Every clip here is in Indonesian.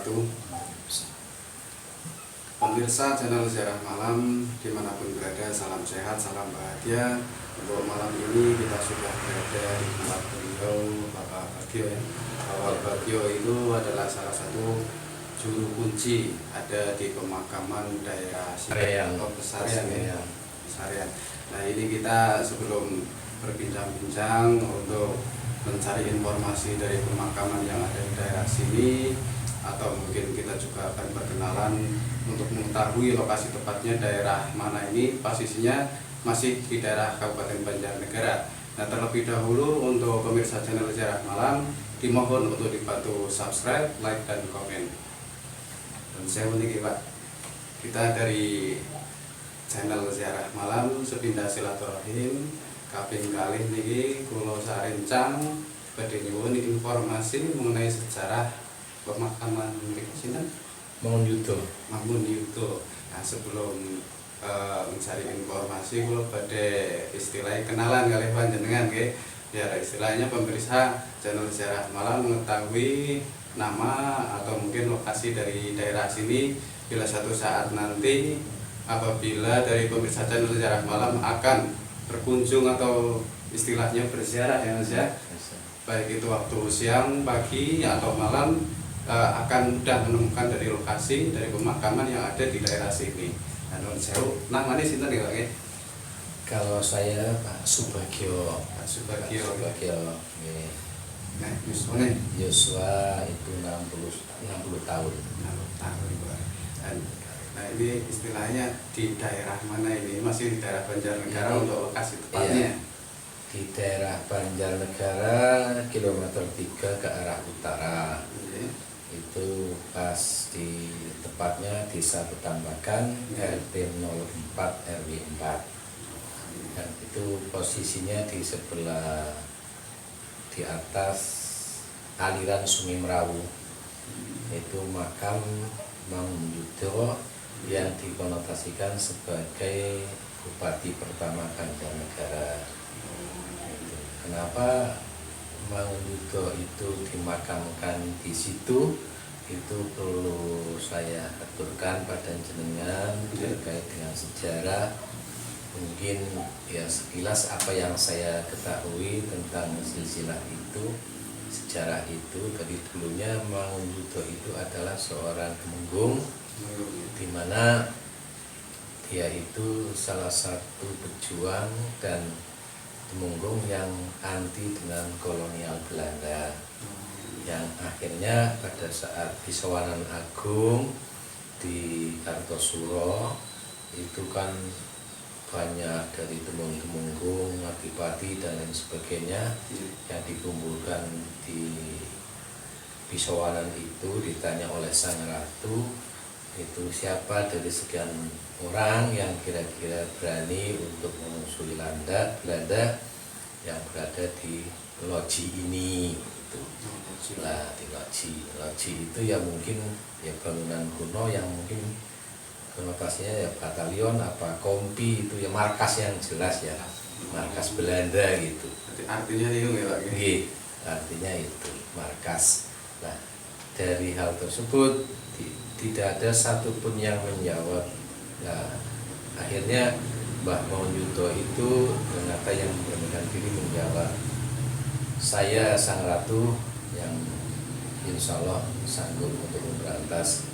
wabarakatuh. Pemirsa channel Ziarah Malam dimanapun berada, salam sehat, salam bahagia. Untuk malam ini kita sudah berada di tempat beliau Bapak Bagio ya. Bapak Bagio itu adalah salah satu juru kunci ada di pemakaman daerah Sareang. Sareang. Nah ini kita sebelum berbincang-bincang untuk mencari informasi dari pemakaman yang ada di daerah sini, atau mungkin kita juga akan berkenalan untuk mengetahui lokasi tepatnya daerah mana ini, posisinya masih di daerah Kabupaten Banjarnegara. Nah terlebih dahulu untuk pemirsa channel Ziarah Malam dimohon untuk dibantu subscribe, like, dan komen. Dan saya unik Pak, kita dari channel Ziarah Malam sepindah silaturahim kaping kalih niki kula sarencang badhe nyuwun informasi mengenai sejarah pemakaman sinten Mangun Yudo. Mangun Yudo. Nah sebelum mencari informasi kula badhe istilahnya kenalan kalih panjenengan nggih, biar istilahnya pemirsa channel Ziarah Malam mengetahui nama atau mungkin lokasi dari daerah sini, bila satu saat nanti apabila dari pemirsa channel Ziarah Malam akan berkunjung atau istilahnya berziarah ya Mas ya, baik itu waktu siang, pagi atau malam, akan mudah menemukan dari lokasi dari pemakaman yang ada di daerah sini. Nah, namanya sinten ya Pak? Kalau saya Pak Subagio. Pak Subagio. Nggih. Nah, Yosua itu 60 tahun. 60 tahun Pak. Nah ini istilahnya di daerah mana ini? Masih di daerah Banjarnegara untuk lokasi tepatnya? Iya, di daerah Banjarnegara kilometer 3 ke arah utara. Itu pas di tepatnya Desa Petambakan, RT 04 RW 4. Dan itu posisinya di sebelah di atas aliran Sungai Merawu. Itu makam Mangun Yudo yang dikonotasikan sebagai Bupati pertama Banjarnegara. Kenapa Mangun Yudo itu dimakamkan di situ? Itu perlu saya aturkan pada jenengan terkait dengan sejarah. Mungkin ya sekilas apa yang saya ketahui tentang silsilah itu, sejarah itu. Dari dulunya Mangun Yudo itu adalah seorang temenggung, di mana dia itu salah satu pejuang dan temenggung yang anti dengan kolonial Belanda, yang akhirnya pada saat Pisawanan Agung di Kartosuro itu kan banyak dari temenggung, adipati dan lain sebagainya yang dikumpulkan di Pisawanan itu. Ditanya oleh sang ratu, itu siapa dari sekian orang yang kira-kira berani untuk memusuhi Belanda yang berada di loji ini. Itu lah, di loji itu ya mungkin ya bangunan kuno yang mungkin konotasinya ya batalion apa kompi, itu ya markas yang jelas ya, markas Belanda gitu. Artinya itu ya Pak? Artinya itu markas. Nah dari hal tersebut tidak ada satupun yang menjawab. Nah, akhirnya Mbah Mangun Yudo itu ternyata yang memberanikan diri menjawab, saya sang ratu yang insya Allah sanggup untuk memberantas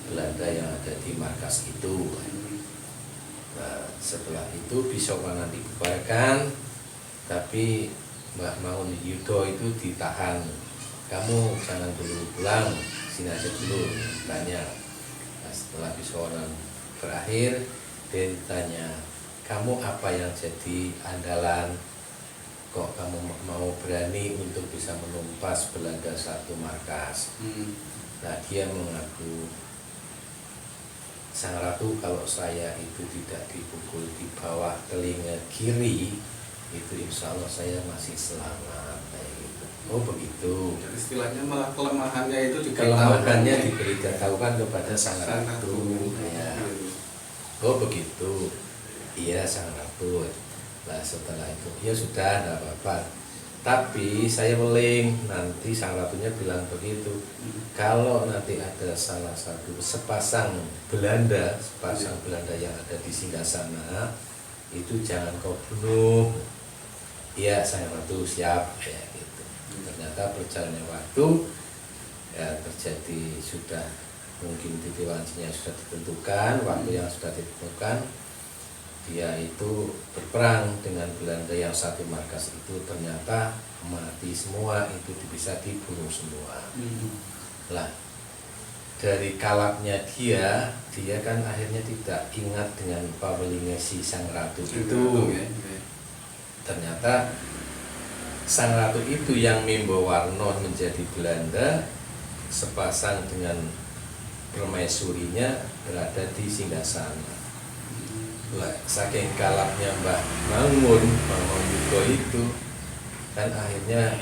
Belanda yang ada di markas itu. Nah, setelah itu Pisawanan dibubarkan, tapi Mbah Mangun Yudo itu ditahan. Kamu jangan dulu pulang, sini aja dulu, tanya. Nah, setelah Pisawanan berakhir, dia ditanya, kamu apa yang jadi andalan? Kok kamu mau berani untuk bisa menumpas Belanda satu markas? Nah dia mengaku, sang ratu, kalau saya itu tidak dipukul di bawah telinga kiri, itu insya Allah saya masih selamat. Oh begitu. Jadi istilahnya malah kelemahannya itu diberitahukan kepada sang ratu. Ya. Oh begitu. Iya sang ratu. Nah setelah itu ya sudah, tidak apa-apa. Tapi saya meling, nanti sang ratunya bilang begitu. Kalau nanti ada salah satu sepasang Belanda yang ada di singgasana, itu jangan kau bunuh. Iya, sang ratu siap ya gitu. Ternyata berjalannya waktu ya terjadi, sudah mungkin titik wancinya sudah ditentukan, waktu yang sudah ditentukan, dia itu berperang dengan Belanda yang satu markas itu, ternyata mati semua, itu bisa dibunuh semua. Lah dari kalapnya dia kan akhirnya tidak ingat dengan pawelingnya si sang ratu itu. Ternyata sang ratu itu yang Mimbowarno menjadi Belanda, sepasang dengan permaisurinya berada di singgasana. Saking kalapnya Mbah Mangunjuto itu kan akhirnya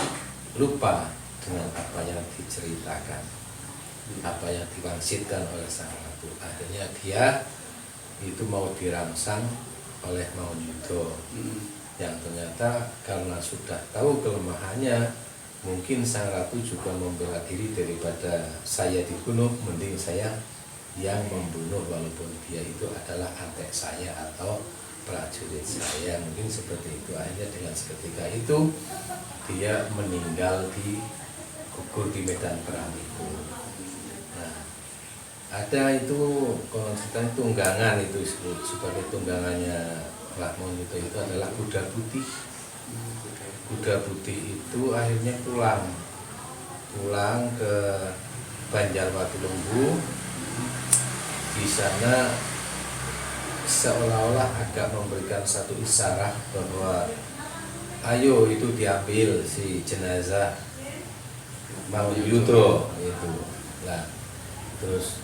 lupa dengan apa yang diceritakan, apa yang diwangsitkan oleh sang ratu. Akhirnya dia itu mau dirangsang oleh Mangunjuto, yang ternyata karena sudah tahu kelemahannya, mungkin sang ratu juga membela diri, daripada saya dibunuh, mending saya yang membunuh, walaupun dia itu adalah adik saya atau prajurit saya, mungkin seperti itu. Akhirnya dengan seketika itu dia meninggal, gugur di medan perang itu. Nah, ada itu kalau ceritanya tunggangan itu disebut sebagai tunggangannya Mbah Mangunjuto itu adalah kuda putih. Kuda putih itu akhirnya pulang ke Banjarwatulembu. Di sana seolah-olah agak memberikan satu isyarat bahwa ayo itu diambil si jenazah Mangunjuto itu. Nah, terus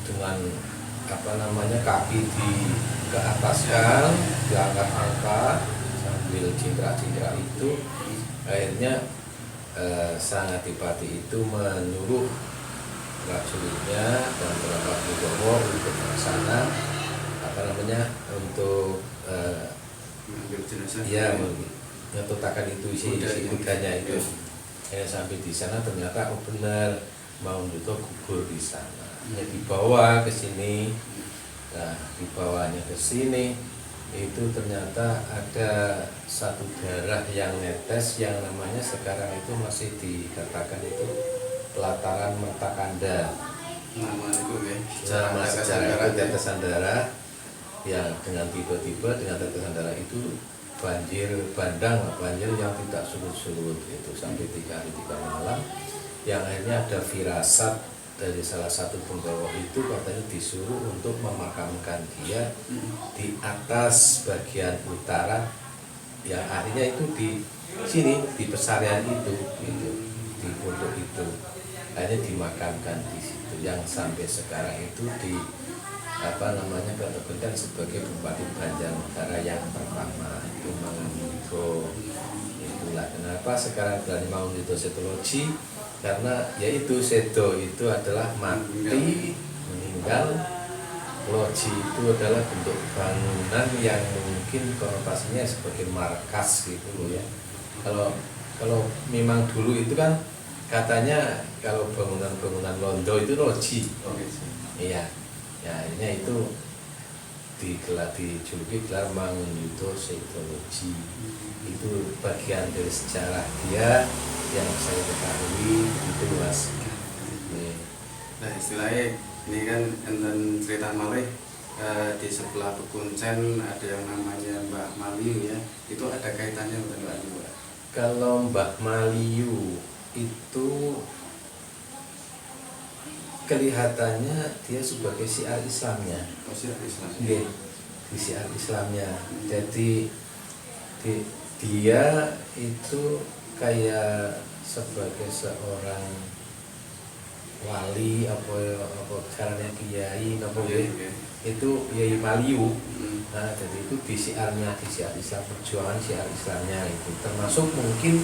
dengan kaki ke ataskan, diangkat-angkat sambil cingkrak-cingkrak itu, akhirnya sang adipati itu menyuruh prajuritnya dan beberapa Wibowo untuk ke sana untuk ya menyetotakan itu isi kudanya itu. Sampai di sana ternyata benar Mangunjuto gugur di sana. Ya dibawa ke sini. Nah, dibawanya ke sini itu ternyata ada satu darah yang netes yang namanya sekarang itu masih dikatakan itu pelataran Mertakanda. Nama sejarah itu tetesan darah yang dengan tiba-tiba dengan tetesan darah itu banjir yang tidak surut-surut itu sampai 3 hari 3 malam, yang akhirnya ada firasat dari salah satu penggawa itu, katanya disuruh untuk memakamkan dia di atas bagian utara, yang akhirnya itu di sini di pesarian itu di pondok itu akhirnya dimakamkan di situ, yang sampai sekarang itu dikategorikan sebagai Bupati Banjarnegara yang pertama itu Mangunjuto. Itulah kenapa sekarang berani Mangunjuto Setoloji, karena yaitu Sedo itu adalah mati, meninggal, loji itu adalah bentuk bangunan yang mungkin konotasinya sebagai markas gitu loh ya. Kalau memang dulu itu kan katanya kalau bangunan-bangunan Londo itu loji. Iya. Ya, ini itu dijuluki gelar Mangunjuto Setoloji. Itu bagian dari sejarah dia yang saya ketahui itu Mas. Nah, istilahnya ini kan enten cerita malih di sebelah Bekuncen ada yang namanya Mbah Maliu ya. Itu ada kaitannya dengan Mbah Maliu? Kalau Mbah Maliu itu kelihatannya dia sebagai syiar Islamnya. Oh, syiar Islam. Nggih, di syiar Islamnya. Jadi dia itu kayak sebagai seorang wali apa caranya kiai itu Kiai Maliu. Nah, jadi itu di syiar Islam, perjuangan syiar Islamnya itu termasuk mungkin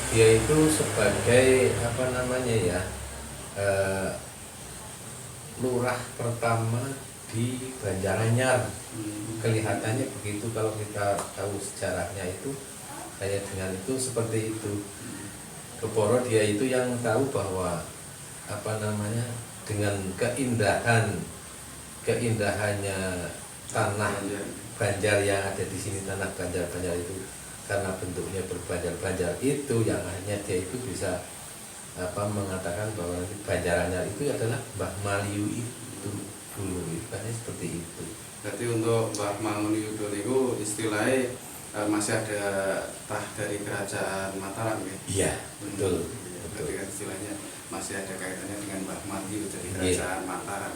dia itu sebagai lurah pertama di Banjaranyar. Kelihatannya begitu kalau kita tahu sejarahnya itu hanya dengan itu seperti itu. Keporo dia itu yang tahu bahwa apa namanya, dengan keindahannya tanah Banjar yang ada di sini, tanah Banjar itu karena bentuknya berbanjar-banjar itu yang akhirnya dia itu bisa mengatakan bahwa nanti Banjaranyar itu adalah Mbah Maliu itu dulu, ibaratnya seperti itu. Berarti untuk Mbah Manguniyudo itu istilahnya masih ada tah dari kerajaan Mataram ya? Iya, betul. Berarti kan istilahnya masih ada kaitannya dengan Mbah Maliu dari kerajaan Mataram.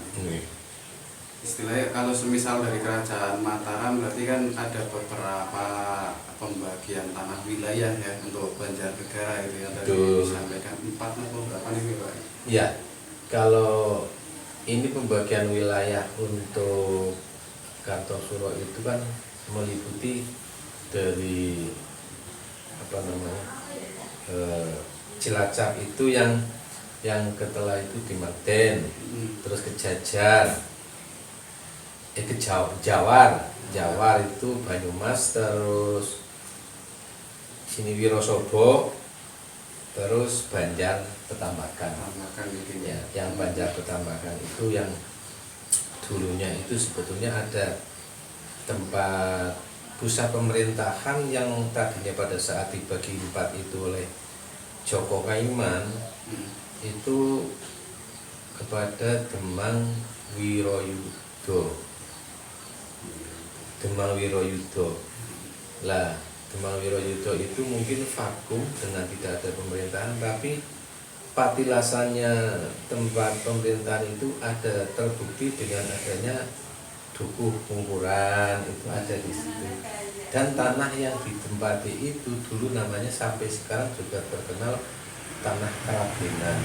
Istilahnya kalau semisal dari kerajaan Mataram berarti kan ada beberapa pembagian tanah wilayah ya untuk Banjarnegara itu yang tadi disampaikan 4 atau berapa nih Pak? Ya, kalau ini pembagian wilayah untuk Kartosuro itu kan meliputi dari Cilacap itu yang ketelah itu di Marten, terus ke Jajar, ke Jawar itu Banyumas, terus sini Wirosobo, terus Banjar Petambakan. Ya, yang Banjar Petambakan itu yang dulunya itu sebetulnya ada tempat pusat pemerintahan yang tadinya pada saat dibagi 4 itu oleh Joko Kaiman itu kepada Demang Wiroyudo. Lah, Demang Wiroyudo itu mungkin vakum dengan tidak ada pemerintahan, tapi patilasannya tempat pemerintahan itu ada terbukti dengan adanya dukuh Pungkuran itu ada di situ. Dan tanah yang ditempati itu dulu namanya sampai sekarang juga terkenal tanah Kerabinan.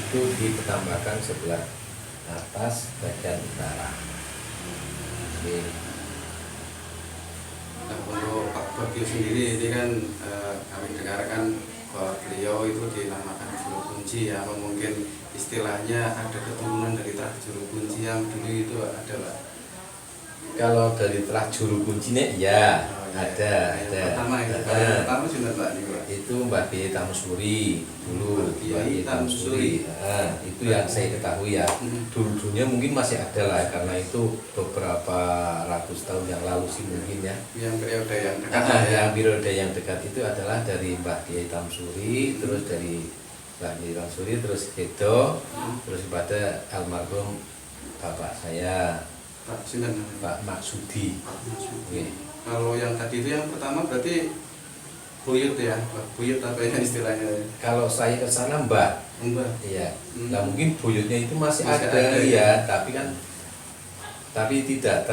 Itu di Petambakan sebelah atas bagian utara. Oke. Nah, untuk Pak Bagio sendiri ini kan kami dengarkan bahwa beliau itu dinamakan juru kunci ya, apa mungkin istilahnya ada keturunan dari terah juru kunci yang dulu itu ada Pak? Kalau dari terah juru kuncinya ya ada. Pertama sudah Pak itu Mbah Kiai Tamsuri dulu, Mbah Kiai Tamsuri. Itu yang saya ketahui ya. Dulunya mungkin masih ada lah, karena itu beberapa ratus tahun yang lalu sih mungkin ya. Yang periode yang dekat. Yang periode yang dekat itu adalah dari Mbah Kiai Tamsuri, terus dari Mbah Kiai Tamsuri, terus Kedo, terus pada almarhum bapak saya Pak Maksudi. Kalau yang tadi itu yang pertama berarti buyut ya, buyut apa ya istilahnya? Kalau saya ke sana Mbak. Iya. Nah mungkin buyutnya itu masih ada ya, tapi tidak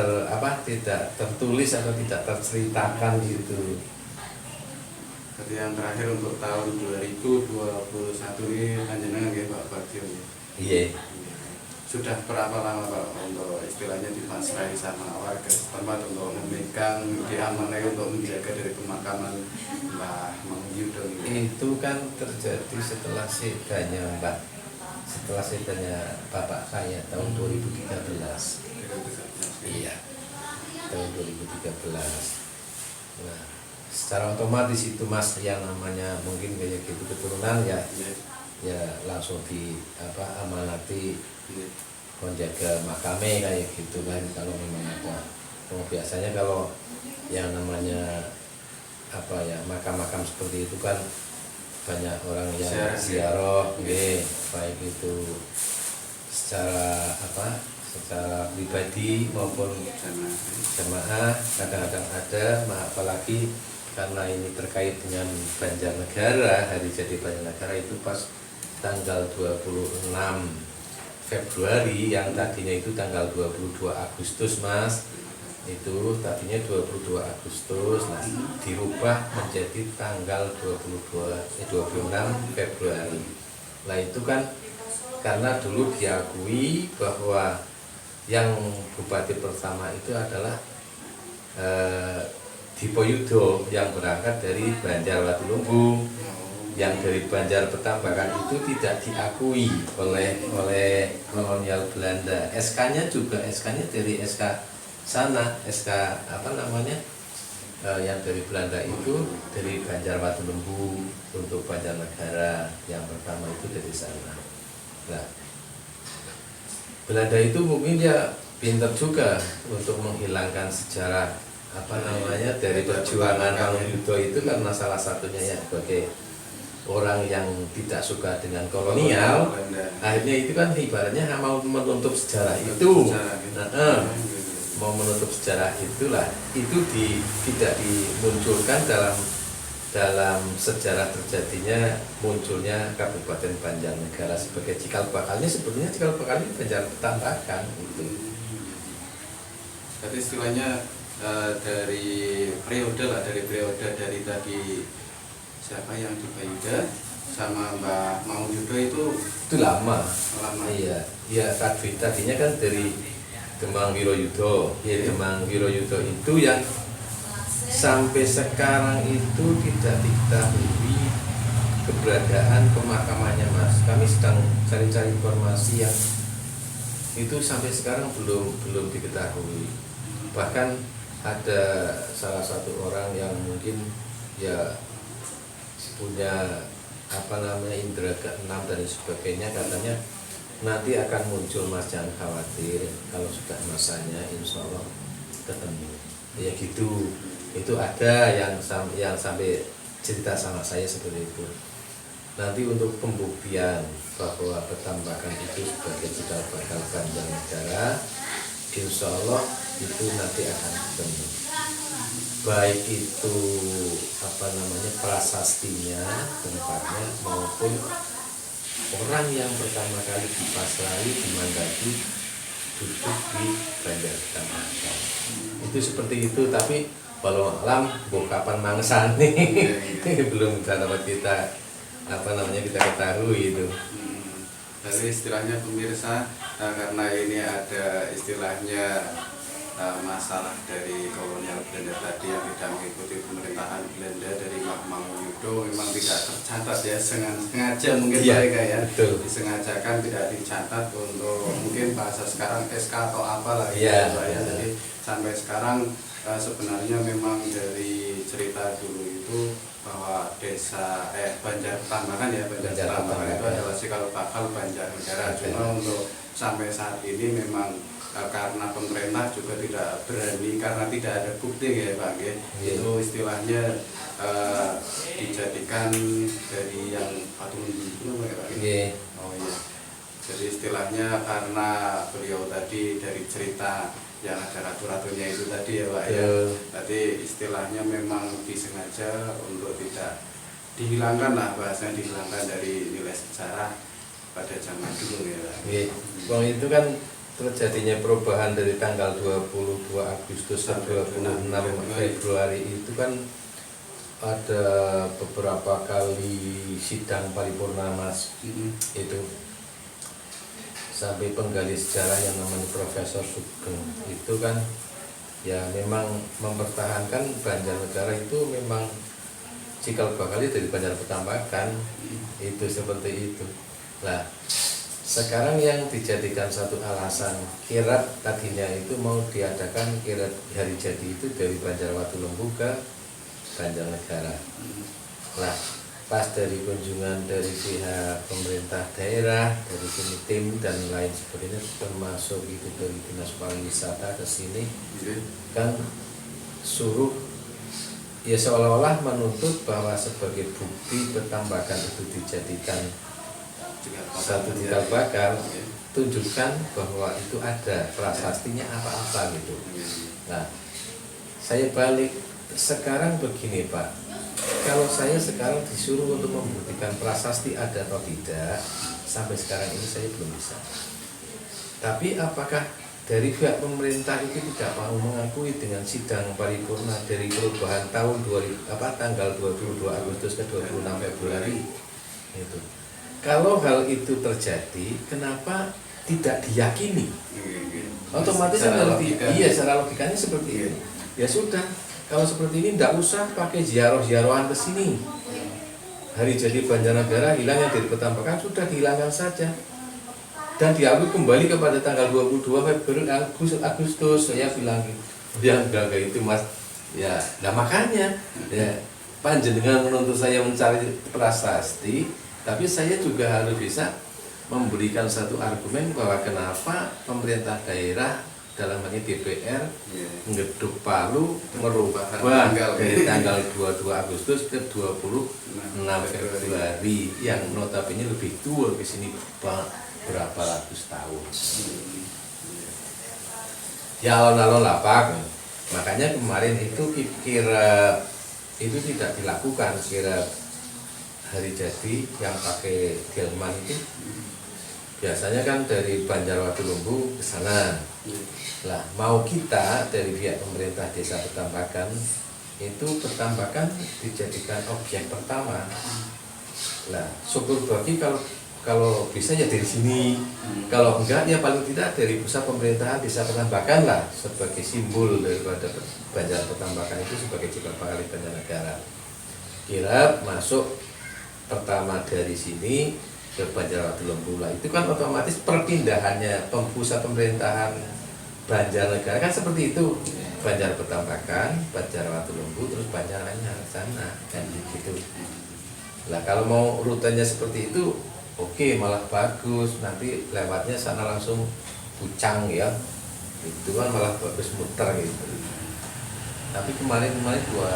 tidak tertulis atau tidak terceritakan gitu. Berarti yang terakhir untuk tahun 2021 ini panjenengan ya Pak Bagio ya? Iya. Sudah berapa lama Pak untuk istilahnya dipasrai sama warga setempat untuk memegang diamanai untuk menjaga dari pemakaman Mbah Manguniyudo ini? Itu kan terjadi setelah sedanya bapak saya tahun 2013. Iya, tahun 2013. Nah, secara otomatis itu Mas yang namanya mungkin kayak gitu keturunan ya langsung amanati menjaga makame kayak gitu kan, kalau memang ada. Biasanya kalau yang namanya makam-makam seperti itu kan banyak orang yang ziarah, baik itu secara pribadi maupun jamaah kadang-kadang ada, apalagi karena ini terkait dengan Banjarnegara, hari jadi Banjarnegara itu pas tanggal 26 Februari, yang tadinya itu tanggal 22 Agustus Mas, itu tadinya 22 Agustus, nah dirubah menjadi tanggal 26 Februari. Nah itu kan karena dulu diakui bahwa yang bupati pertama itu adalah Dipoyudo yang berangkat dari Banjarwatulumbung. Yang dari Banjar Petambakan itu tidak diakui oleh kolonial Belanda. SK-nya juga dari SK sana, SK yang dari Belanda itu dari Banjarwatulembu untuk Banjarnegara, yang pertama itu dari sana. Nah, Belanda itu mungkin dia pintar juga untuk menghilangkan sejarah dari perjuangan Mangunkuto itu, karena salah satunya ya sebagai orang yang tidak suka dengan kolonial, akhirnya itu kan ibaratnya mau menutup sejarah itu. Mau menutup sejarah itulah, itu tidak dimunculkan dalam sejarah terjadinya munculnya Kabupaten Banjarnegara sebagai cikal bakalnya. Sebetulnya cikal bakalnya Banjar Petambakan gitu. Jadi istilahnya dari periode dari tadi siapa yang di Bayuda sama Mbak Mangunkuto itu lama. Iya. Iya, tadinya kan dari Demang Wiroyudo. Demang Wiroyudo itu yang sampai sekarang itu tidak diketahui keberadaan pemakamannya, Mas. Kami sedang cari-cari informasi yang itu sampai sekarang belum diketahui. Bahkan ada salah satu orang yang mungkin ya punya indera keenam dan sebagainya, katanya nanti akan muncul, Mas, jangan khawatir, kalau sudah masanya insya Allah ketemu. Ya gitu. Itu ada yang sampai cerita sama saya seperti itu. Nanti untuk pembuktian bahwa Petambakan itu sebagai cikal bakal Banjarnegara, insya Allah itu nanti akan ketemu. Baik itu prasastinya, tempatnya, maupun orang yang pertama kali di Pasrai, di Mandaki, duduk di Banjar Petambakan. Itu seperti itu, tapi walau alam kapan mangsa nih belum dapat kita kita ketahui itu. Jadi istilahnya pemirsa, karena ini ada istilahnya masalah dari kolonial Belanda tadi yang tidak mengikuti pemerintahan Belanda dari Mangunkuto, memang tidak tercatat ya, sengaja mungkin mereka ya, disengajakan tidak dicatat untuk mungkin bahasa sekarang SK atau apalah ya. Jadi sampai sekarang sebenarnya memang dari cerita dulu itu bahwa desa Banjar Petambakan ya, Banjar Petambakan itu adalah cikal bakal Banjarnegara. Cuma untuk sampai saat ini memang karena pemerintah juga tidak berani, karena tidak ada bukti ya Pak ya. Itu istilahnya dijadikan dari yang patung itu ya Pak. Oh iya. Jadi istilahnya karena beliau tadi dari cerita yang ada ratu-ratunya itu tadi ya Pak ya. Tadi istilahnya memang disengaja untuk tidak dihilangkan lah, bahasanya dihilangkan dari nilai sejarah pada zaman dulu ya Pak. Bang, itu kan terjadinya perubahan dari tanggal 22 Agustus ke 26 Februari itu kan ada beberapa kali sidang paripurna, Mas. Itu sampai penggali sejarah yang namanya Profesor Sugeng itu kan ya memang mempertahankan Banjarnegara itu memang cikal bakalnya dari Banjar Petambakan, itu seperti itu. Nah, sekarang yang dijadikan satu alasan kirap tadinya itu mau diadakan kirap hari jadi itu dari Banjarwatulembu ke Banjarnegara. Nah, pas dari kunjungan dari pihak pemerintah daerah, dari tim dan lain sebagainya, termasuk itu dari Dinas Pariwisata ke sini, kan suruh ya seolah-olah menuntut bahwa sebagai bukti Petambakan itu dijadikan satu cikal bakal, tunjukkan bahwa itu ada prasastinya apa-apa gitu. Nah, saya balik sekarang begini Pak, kalau saya sekarang disuruh untuk membuktikan prasasti ada atau tidak, sampai sekarang ini saya belum bisa. Tapi apakah dari pihak pemerintah itu tidak mau mengakui dengan sidang paripurna dari perubahan tahun tanggal 22 Agustus ke 26 Februari itu? Kalau hal itu terjadi, kenapa tidak diyakini? Otomatis secara logikanya seperti ini. Ya sudah, kalau seperti ini tidak usah pakai ziarah-ziarahan ke sini. Hari jadi Banjarnegara hilang yang dari Petambakan sudah dihilangkan saja. Dan diakui kembali kepada tanggal 22 Februari Agustus. Saya bilang gitu. Dia enggak itu Mas. Ya, nah makanya ya panjenengan menuntut saya mencari prasasti, tapi saya juga harus bisa memberikan satu argumen bahwa kenapa pemerintah daerah dalam hal ini DPR ngeduk Palu merubah dari tanggal 22 Agustus ke 26 Februari yang notabene lebih tua ke sini berapa ratus tahun. Ya alon-alon lapak. Makanya kemarin itu kira itu tidak dilakukan, kira hari jadi yang pakai delman itu biasanya kan dari Banjarwadulumbu ke sana. Lah mau kita dari pihak pemerintah desa Petambakan itu Petambakan dijadikan objek pertama. Lah syukur bagi kalau bisa ya dari sini, kalau enggak ya paling tidak dari pusat pemerintahan desa Petambakan lah sebagai simbol daripada Banjar Petambakan itu sebagai Cikapakali Banjarnegara. Kira masuk pertama dari sini ke Banjarwadulumbu lah, itu kan otomatis perpindahannya pusat pemerintahan Banjarnegara kan seperti itu, Banjar Petambakan, Banjarwadulumbu, terus Banjaranyar sana kan gitu. Lah kalau mau rutenya seperti itu oke, malah bagus, nanti lewatnya sana langsung Pucang ya, itu kan malah bagus muter gitu. Tapi kemarin dua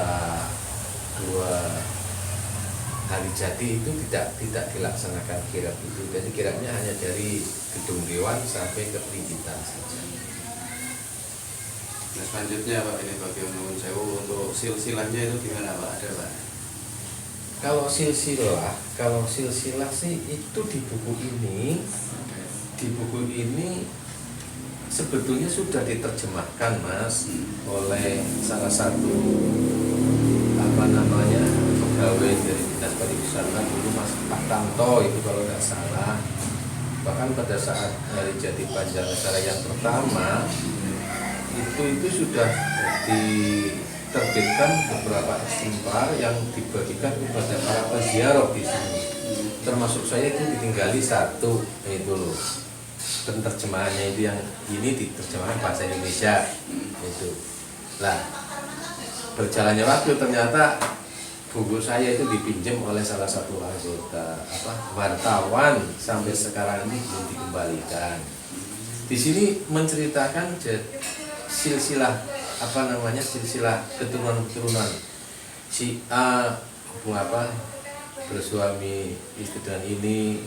hari jadi itu tidak dilaksanakan kirap itu, jadi kirapnya hanya dari gedung dewan sampai ke Pringgitan saja. Nah selanjutnya Pak, ini bagi Nuwun Sewu untuk silsilahnya itu gimana Pak, ada Pak? Kalau silsilah sih itu di buku ini sebetulnya sudah diterjemahkan Mas oleh salah satu pegawai dari Dinas Pariwisata dulu Mas Pak Tanto itu kalau nggak salah. Bahkan pada saat hari jadi Banjarnegara yang pertama itu sudah diterbitkan beberapa eksemplar yang dibagikan kepada para peziarah di sini. Termasuk saya itu ditinggali satu itu loh. Penerjemahannya itu yang ini diterjemahkan bahasa Indonesia itu. Lah berjalannya waktu ternyata buku saya itu dipinjam oleh salah satu anggota wartawan sampai sekarang ini belum dikembalikan. Di sini menceritakan silsilah silsilah keturunan si A bersuami istri dengan ini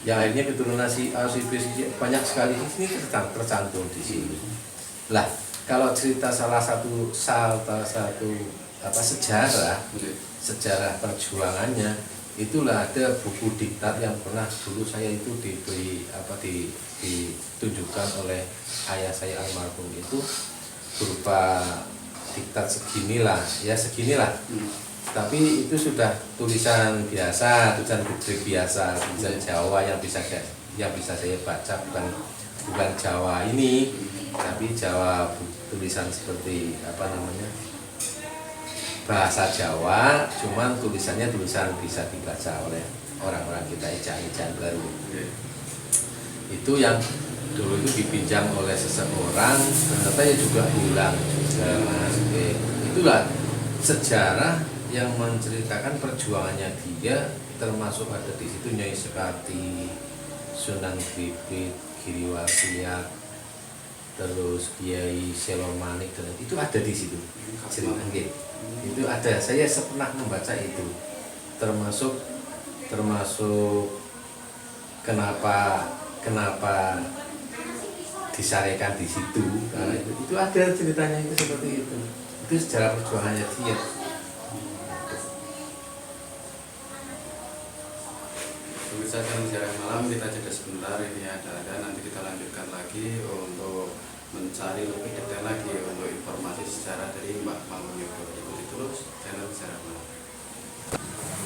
yang akhirnya keturunan si A si B si C, banyak sekali di sini tercantum di sini. Lah kalau cerita salah satu sejarah perjuangannya itulah ada buku diktat yang pernah dulu saya itu ditunjukkan oleh ayah saya almarhum itu berupa diktat seginilah. Tapi itu sudah tulisan biasa, tulisan gede biasa, tulisan Jawa yang bisa saya baca, bukan Jawa ini, tapi Jawa tulisan seperti bahasa Jawa, cuman tulisannya tulisan bisa dibaca oleh orang-orang kita ejaan baru. Itu yang dulu itu dipinjam oleh seseorang, ternyata ya juga hilang juga Mas. Itulah sejarah yang menceritakan perjuangannya dia, termasuk ada di situ Nyai Sekati, Sunan Gripit, Giri Wasiat, terus Kiai Selomanik, dan itu ada di situ ceritanya. Itu ada, saya pernah membaca itu, termasuk kenapa disarekan di situ, karena itu ada ceritanya itu seperti itu sejarah perjuangannya dia. Pemirsa Sejarah Malam, kita jeda sebentar, ini ada nanti kita lanjutkan lagi untuk mencari lebih detail lagi untuk informasi sejarah dari Mbah Mangunkuto. Ikuti terus channel Sejarah Malam.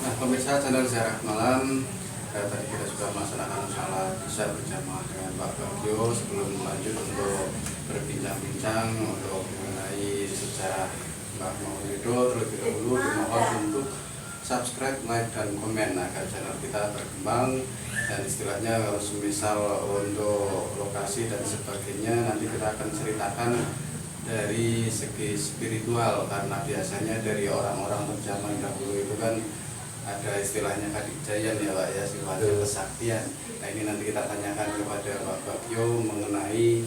Nah pemirsa channel Sejarah Malam, tadi kita sudah melaksanakan salat isya berjamaah dengan Pak Bagio. Sebelum lanjut untuk berbincang-bincang untuk mengenai sejarah Mbah Mangunkuto, terlebih dahulu dimohon untuk subscribe, like, dan komen agar channel kita berkembang. Dan istilahnya kalau semisal untuk lokasi dan sebagainya nanti kita akan ceritakan dari segi spiritual, karena biasanya dari orang-orang zaman dahulu itu kan ada istilahnya kadikjayan ya Pak ya, sifatnya kesaktian. Nah ini nanti kita tanyakan kepada Pak Bagio mengenai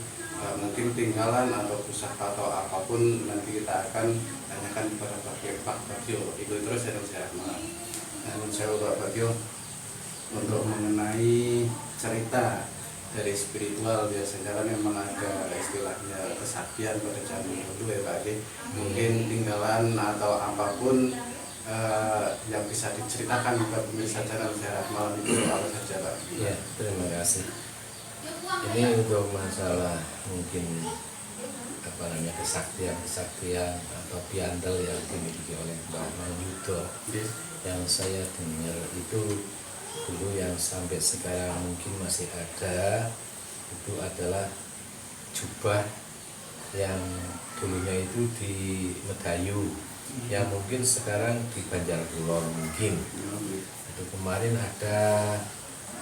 mungkin tinggalan atau pusaka atau apapun, nanti kita akan tanyakan kepada Pak Bagio. Itu terus ya dong saya malam. Nah saya Pak Bagio untuk mengenai cerita dari spiritual, biasanya kan memang ada istilahnya kesaktian pada zaman dulu ya Pak. Mungkin tinggalan atau apapun yang bisa diceritakan ke pemirsa channel Sejarah Malam itu apa saja Pak? Ya, terima kasih. Ini untuk masalah mungkin apa namanya kesaktian atau piandel yang dimiliki oleh Mbah Mangyudo. Yang saya dengar itu dulu yang sampai sekarang mungkin masih ada, itu adalah jubah yang dulunya itu di Medayu, yang mungkin sekarang di Banjarkulon mungkin. Itu kemarin ada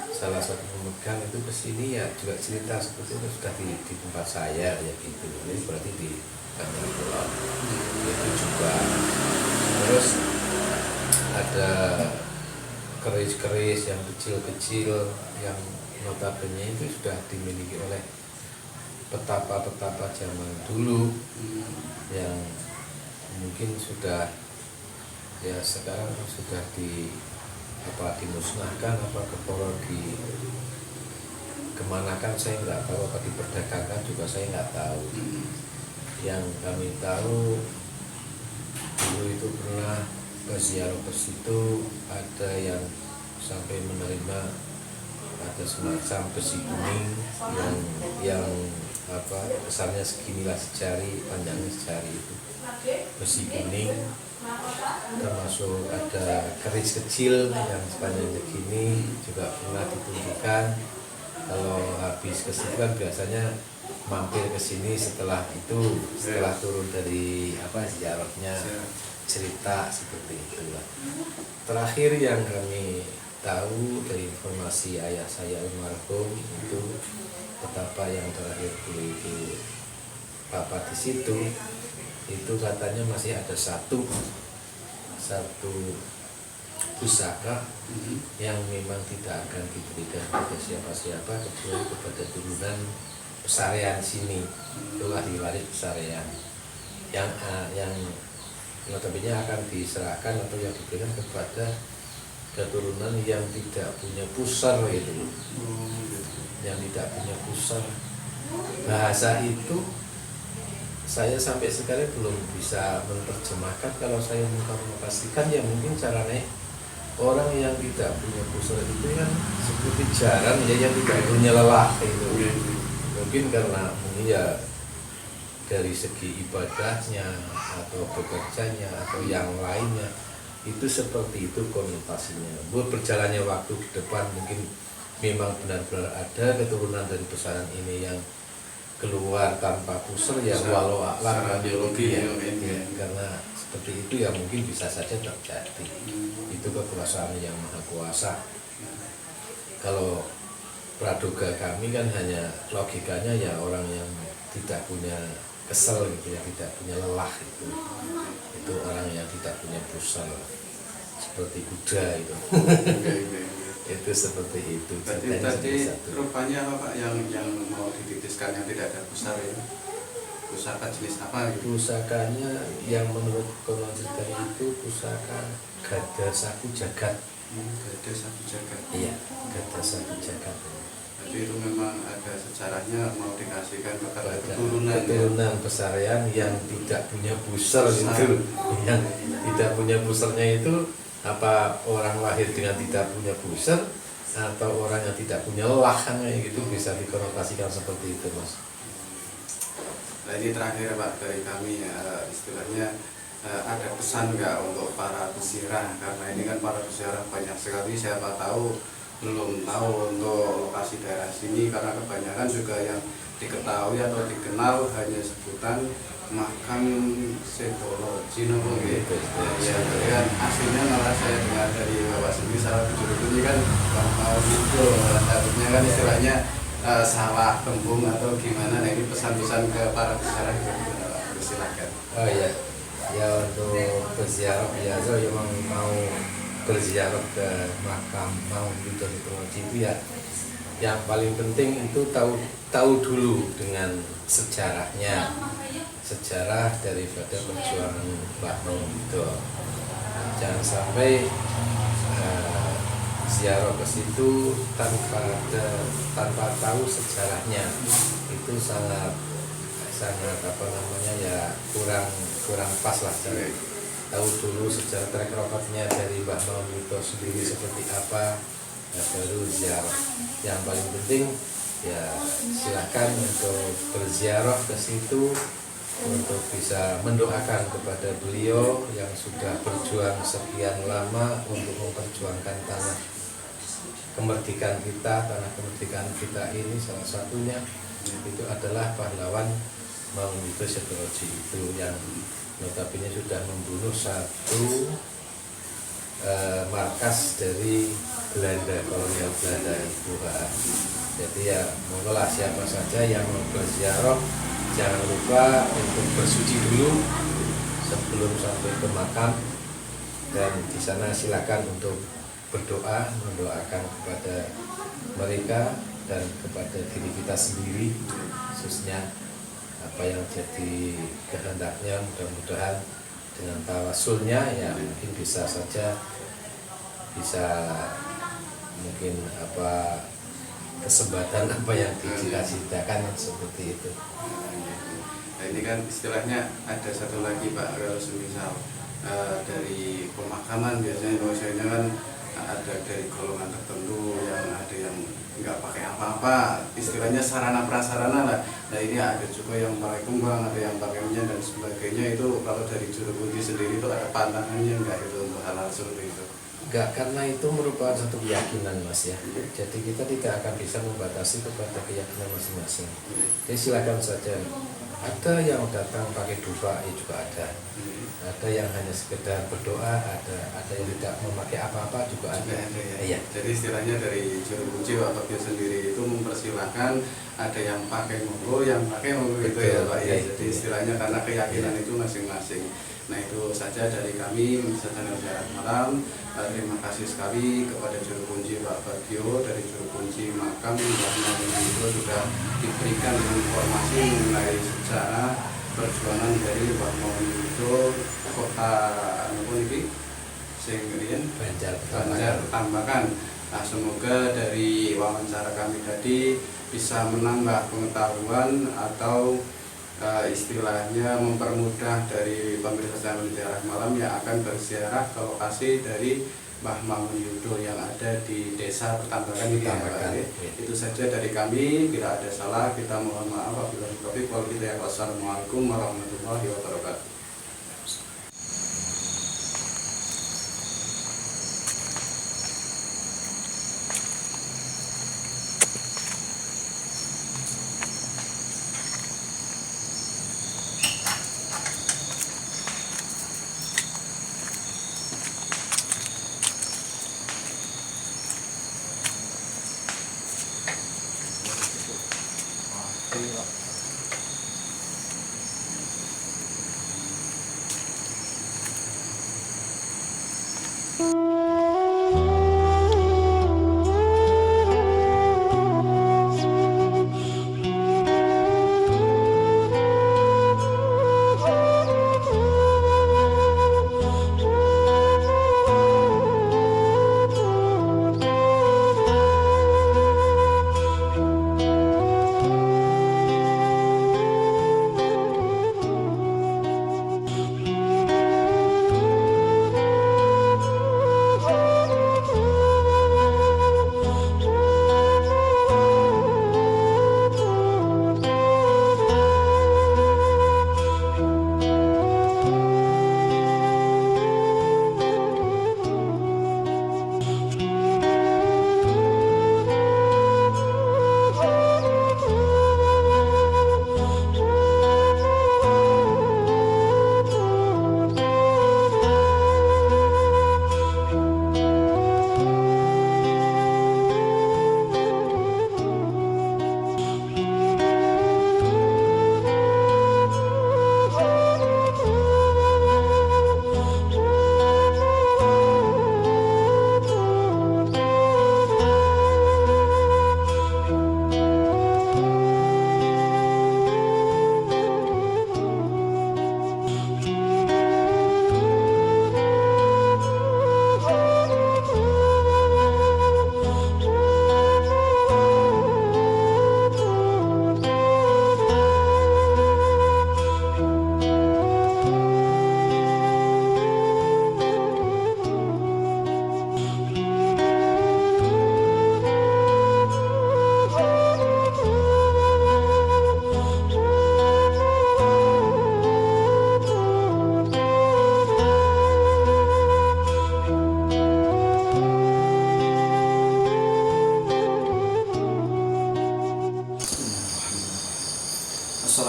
salah satu pemegang itu kesini ya juga cerita seperti itu, sudah di tempat saya ya gitu. Ini berarti di Banjarkulon itu juga. Terus ada keris-keris yang kecil-kecil yang notabene itu sudah dimiliki oleh petapa-petapa zaman dulu yang mungkin sudah ya sekarang sudah dimusnahkan, apa kemanakan saya nggak tahu, apa diperdagangkan juga saya nggak tahu. Yang kami tahu dulu itu pernah ke ziarah ke situ, ada yang sampai menerima ada semacam besi kuning yang apa besarnya seginilah sejari, panjangnya sejari itu besi kuning, termasuk ada keris kecil yang sepanjang segini juga pernah ditunjukkan. Kalau habis ke situ kan biasanya mampir ke sini setelah turun dari apa ziarahnya, cerita seperti itulah. Terakhir yang kami tahu dari informasi ayah saya almarhum itu betapa yang terakhir dulu itu Bapak di situ itu katanya masih ada satu pusaka yang memang tidak akan diberikan kepada siapa-siapa kecuali kepada turunan Pesarean sini. Itulah diwaris Pesarean yang notabene akan diserahkan atau yang diberikan kepada keturunan yang tidak punya pusar itu, yang tidak punya pusar. Bahasa itu saya sampai sekarang belum bisa menerjemahkan. Kalau saya mengkomunikasikan ya mungkin caranya orang yang tidak punya pusar itu kan seperti jaran ya, yang tidak punya lelah itu. Mungkin karena ya dari segi ibadahnya atau bekerjanya atau yang lainnya itu seperti itu konotasinya. Buat berjalannya waktu ke depan mungkin memang benar-benar ada keturunan dari pesanan ini yang keluar tanpa pusar ya, walau alam biologi ya, karena seperti itu ya mungkin bisa saja terjadi. Itu kekuasaan yang maha kuasa. Kalau praduga kami kan hanya logikanya ya orang yang tidak punya kesel gitu ya, tidak punya lelah itu orang yang tidak punya pusar seperti kuda itu. Itu seperti itu. Tadi rupanya apa Pak yang mau dititiskan yang tidak ada pusar ya? Pusaka jenis apa gitu? Pusakanya yang menurut konon ceritanya itu pusaka Gada Saku Jagat. Gada Saku Jagat. Iya, Gada Saku Jagat. Jadi itu memang ada sejarahnya mau dikasihkan kepada keturunan Pesarean yang tidak punya pusar itu. Yang tidak punya pusarnya itu apa orang lahir dengan tidak punya pusar atau orang yang tidak punya lelah kan gitu, bisa dikonotasikan seperti itu Mas. Nah ini terakhir Pak dari kami ya, istilahnya ada pesan nggak untuk para peziarah, karena ini kan para peziarah banyak sekali, siapa tahu belum tahu untuk lokasi daerah sini, karena kebanyakan juga yang diketahui atau dikenal hanya sebutan makam Sedolo Cino gitu. Ya, kan aslinya malah saya dengar dari Bapak sendiri salah tujuh ini kan gitu, harusnya kan istilahnya salah tembung atau gimana. Nah ini pesan-pesan ke para peziarah gitu. silakan. Oh ya, ya untuk berziarah biasa memang mau berziarah ke makam mau Budha Sukroji itu ya yang paling penting itu tahu dulu dengan sejarahnya, sejarah daripada perjuangan Mbah Maungundo. Jangan sampai ziarah ke situ tanpa tahu sejarahnya, itu sangat apa namanya ya kurang pas lah. Tahu dulu sejarah track recordnya dari Mbah Maungundo sendiri seperti apa, ya baru ziarah. Yang paling penting ya silakan untuk berziarah ke situ untuk bisa mendoakan kepada beliau yang sudah berjuang sekian lama untuk memperjuangkan tanah kemerdekaan kita, tanah kemerdekaan kita ini. Salah satunya itu adalah pahlawan Maungundo Sugroji itu yang notabene sudah membunuh satu markas dari Belanda, kolonial Belanda itu. Jadi ya monggolah siapa saja yang mau berziarah jangan lupa untuk bersuci dulu sebelum sampai ke makam, dan di sana silakan untuk berdoa, mendoakan kepada mereka dan kepada diri kita sendiri, khususnya apa yang jadi kehendaknya. Mudah-mudahan dengan tawasulnya ya mungkin bisa mungkin apa kesempatan apa yang dicita-citakan seperti itu. Nah, ini kan istilahnya ada satu lagi Pak, kalau semisal dari pemakaman biasanya Indonesia kan ada dari golongan tertentu yang ada yang nggak pakai apa-apa, istilahnya sarana prasarana lah. Nah ini ada juga yang pakai kembang, ada yang pakai minyak dan sebagainya. Itu kalau dari Juru Kunci sendiri itu ada pantangannya nggak itu untuk hal-hal seperti itu? Enggak, karena itu merupakan satu keyakinan Mas ya. Jadi kita tidak akan bisa membatasi kepada keyakinan masing-masing. Jadi silakan saja. Ada yang datang pakai dupa, ya juga ada. Ada yang hanya sekedar berdoa, ada yang tidak memakai apa-apa juga ada. Iya. Jadi istilahnya dari Juru Kunci Pak Bagio sendiri itu mempersilahkan, ada yang pakai monggo, yang pakai monggo gitu ya Pak ya. Jadi istilahnya karena keyakinan itu masing-masing. Nah itu saja dari kami Channel Ziarah Malam. Terima kasih sekali kepada Juru Kunci Pak Bagio dari Juru Kunci Makam Mbah Maungundo sudah diberikan informasi mengenai sejarah perjuangan dari Mbah Maungundo kota Banjar Tambakan. Nah, semoga dari wawancara kami tadi bisa menambah pengetahuan atau istilahnya mempermudah dari pemirsa Channel Ziarah Malam yang akan berziarah ke lokasi dari Mbah Maungundo yang ada di Desa Pertambakan ini. Itu saja dari kami, bila ada salah kita mohon maaf. Wassalamualaikum warahmatullahi wabarakatuh.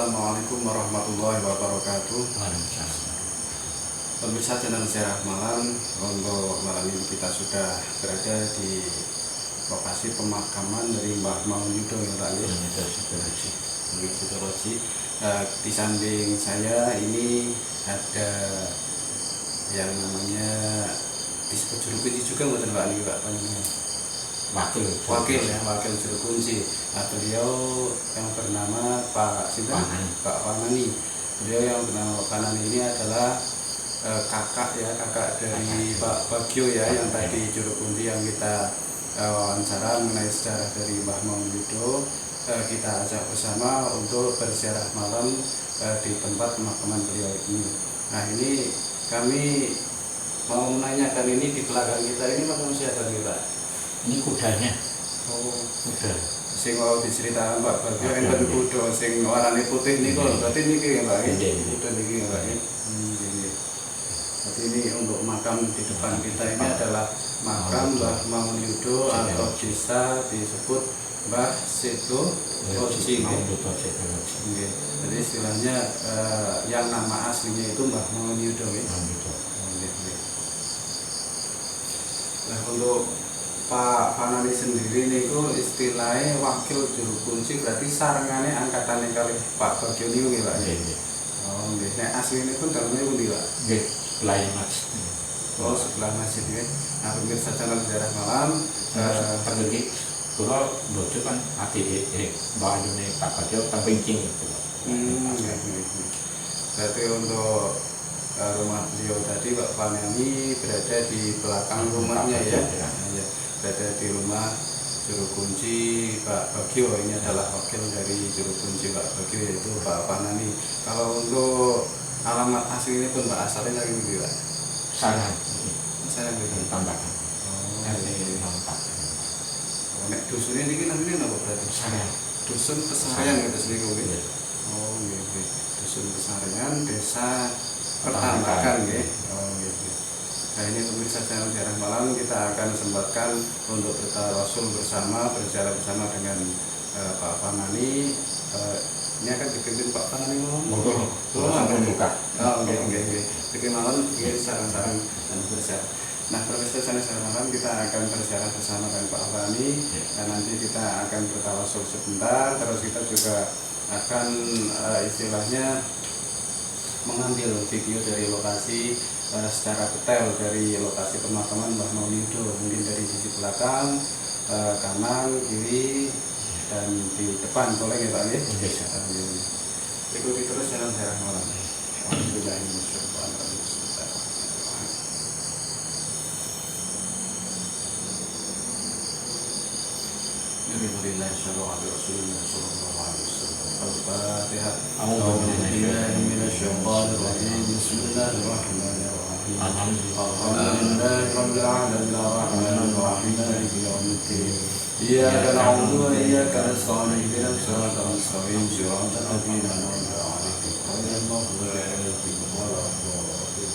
Assalamualaikum warahmatullahi wabarakatuh. Pemirsa channel Ziarah Malam, untuk malam ini kita sudah berada di lokasi pemakaman dari Mbah Mangun Yudo yang Pak ya. Di samping saya ini ada yang namanya disebut juru kunci juga bukan Pak ini Pak wakil juru kunci. Nah, beliau yang bernama Pak Sinten, Pak Panani. Beliau yang bernama Pak Panani ini adalah kakak dari Pak Bagio ya, yang tadi juru kunci yang kita wawancara mengenai sejarah dari Mbah Mangun Yudo. Kita ajak bersama untuk berziarah malam di tempat pemakaman beliau ini. Nah, ini kami mau menanyakan, ini di belakang kita ini makam siapa nih Pak? Ini kudanya. Oh, Kuda. sing mau diceritakan Pak Bagio enten kuda sing warnane putih niku, berarti niki ya Pak. Kuda niki ya Pak. Jadi ini untuk makam di depan kita ini adalah makam Mbah Mangun Yudo atau bisa disebut Mbah Seto Oji. Jadi istilahnya yang nama aslinya itu Mbah Mangun Yudo. Nah, untuk Pak Panani sendiri niku istilahnya wakil juru kunci, berarti sarengane angkatan yang kali Pak Bagio niku nggih Pak. Oh nggih. Nek asline pun dalamnya pundi Pak? Nggih, sebelah masjid. Oh, sebelah masjid nggih. Nah, pemirsa channel Ziarah Malam, Pergi kula bojo kan adik mbahane Pak Bagio pengking itu. Berarti untuk rumah beliau tadi Pak Panani berada di belakang rumahnya ya. Berada di rumah juru kunci Pak Bagio. Ini adalah wakil dari juru kunci Pak Bagio, yaitu Pak Panani. Kalau untuk alamat asli ini pun Pak asalnya lagi gitu Pak? Sana gitu. tambahkan. Nek dusunnya ini namanya apa berarti? Sana. Dusun Pesarian gitu sendiri mungkin. Oh nggih. Dusun Pesarian, Desa Pertambakan nggih. Oh nggih. Nah, ini pemirsa channel Ziarah Malam, kita akan sempatkan untuk bertawasul bersama, berziarah bersama dengan Pak Panani. Ini akan dipimpin Pak Panani ngomong. Buka. Oh nggih. Jadi malam ini sarang-sarang dan berziarah. Nah, pemirsa channel Ziarah Malam, kita akan berziarah bersama dengan Pak Panani, dan nanti kita akan bertawasul sebentar, terus kita juga akan istilahnya mengambil video dari lokasi secara detail dari lokasi pemakaman Mbah Mangun Yudo, mungkin dari sisi belakang, kanan, kiri, dan di depan, boleh ya Pak? Ikuti terus channel Ziarah Malam. Alhamdulillah, sallallahu alaihi wasallam. Al-Fatihah. A'udzu billahi minasyaitonir rajim. Bismillahirrahmanirrahim. Alhamdulillahi rabbil alamin, arrahmanir rahim, maliki yaumiddin. Iyyaka na'budu wa iyyaka nasta'in, ihdinas siratal mustaqim, siratal ladzina an'amta 'alaihim, ghairil maghdubi 'alaihim waladdallin.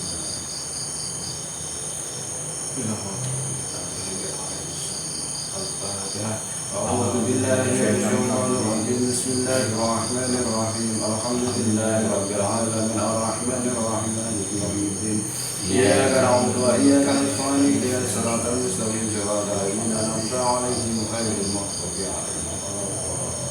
Al-Fatihah. أعوذ بالله من الشيطان الرجيم. بسم الله الرحمن الرحيم. الحمد لله رب العالمين، الرحمن الرحيم، مالك يوم الدين. إياك نعبد وإياك نستعين، اهدنا الصراط المستقيم، صراط الذين أنعمت عليهم غير المغضوب عليهم ولا الضالين.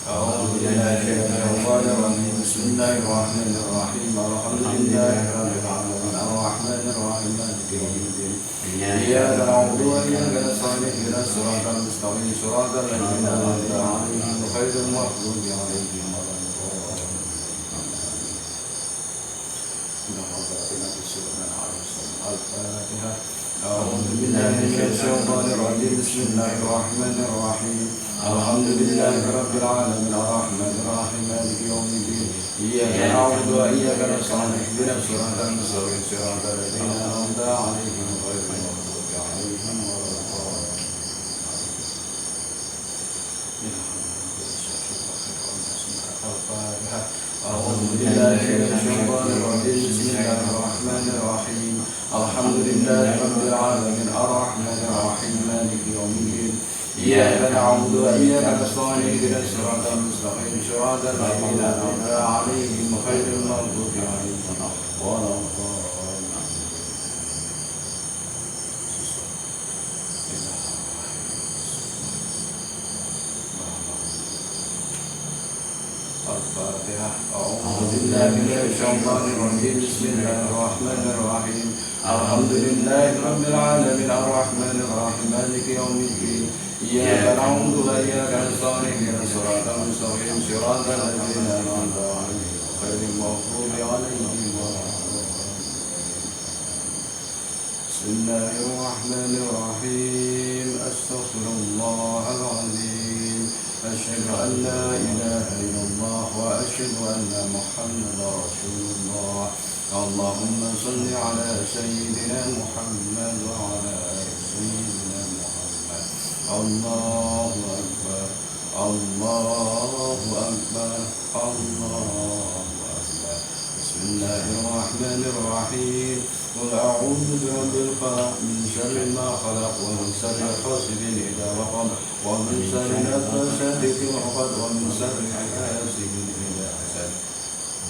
أعوذ بالله من الشيطان الرجيم. بسم الله الرحمن الرحيم. الحمد لله رب العالمين، الرحمن الرحيم، مالك يوم الدين. إياك نعبد وإياك نستعين، اهدنا الصراط المستقيم، صراط الذين أنعمت عليهم غير المغضوب عليهم ولا الضالين. أعوذ بالله من الشيطان الرجيم. بسم الله الرحمن الرحيم. الحمد لله رب العالمين، الرحمن الرحيم، مالك يوم الدين. إياك نعبد وإياك نستعين، اهدنا الصراط المستقيم، صراط الذين أنعمت عليهم غير المغضوب عليهم ولا الضالين. أعوذ بالله من الشيطان الرجيم. بسم الله الرحمن الرحيم. الحمد لله لله رب العالمين الرحمن الرحيم مالك يوم الدين إياك نعبد وإياك نستعين اهدنا الصراط المستقيم صراط الذين أنعمت عليهم غير المغضوب عليهم ولا الضالين. الفاتحة. أعوذ بالله من الشيطان الرجيم بسم الله الرحمن الرحيم الحمد لله رب العالمين الرحمن الرحيم مالك يوم الدين إياك نعبد وإياك نستعين اهدنا الصراط المستقيم صراط الذين أنعمت عليهم غير المغضوب عليهم ولا الضالين. بسم الله الرحمن الرحيم أستغفر الله العظيم أشهد أن لا إله إلا الله وأشهد أن محمدا رسول الله. اللهم صل على سيدنا محمد وعلى آل سيدنا محمد. الله أكبر الله أكبر الله أكبر. بسم الله الرحمن الرحيم قل أعوذ برب الفلق من شر ما خلق ومن شر حاسد إذا وقب ومن شر النفاثات في العقد ومن شر حاسد إذا حسد.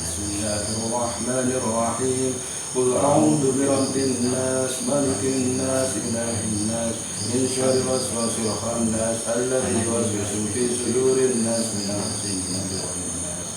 بسم الله الرحمن الرحيم قل أعوذ برب الناس ملك الناس إله الناس من شر الوسواس الخناس الذي يوسوس في صدور الناس من الجنة والناس.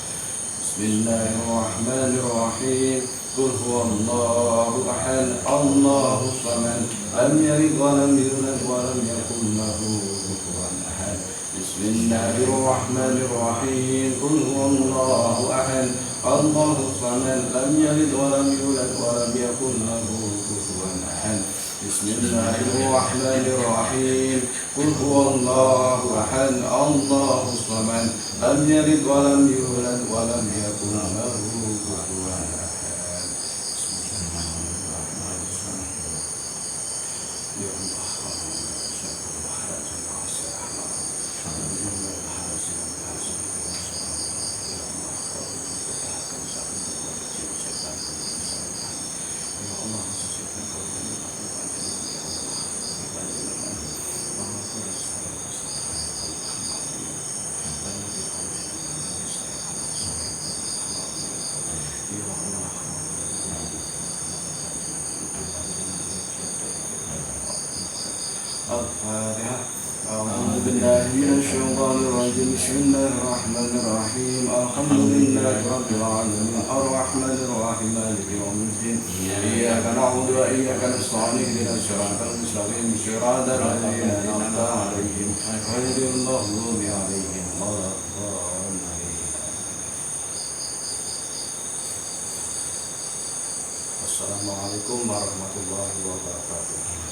بسم الله الرحمن الرحيم قل هو الله أحد الله الصمد لم يلد ولم يولد ولم يكن له كفوا أحد. بسم الله الرحمن الرحيم قل هو الله أحد الله الصمد لم يلد ولم يولد ولم يكن له كفوا أحد. بسم الله الرحمن الرحيم قل هو الله أحد الله الصمد لم يلد ولم يولد ولم يكن له كفوا أحد. الفاتحة. أعوذ بالله من الشيطان الرجيم بسم الله الرحمن الرحيم الحمد لله رب العالمين الرحمن الرحيم مالك يوم الدين إياك نعبد وإياك نستعين اهدنا الصراط المستقيم صراط الذين أنعمت عليهم غير المغضوب عليهم ولا الضالين. السلام عليكم ورحمة الله وبركاته.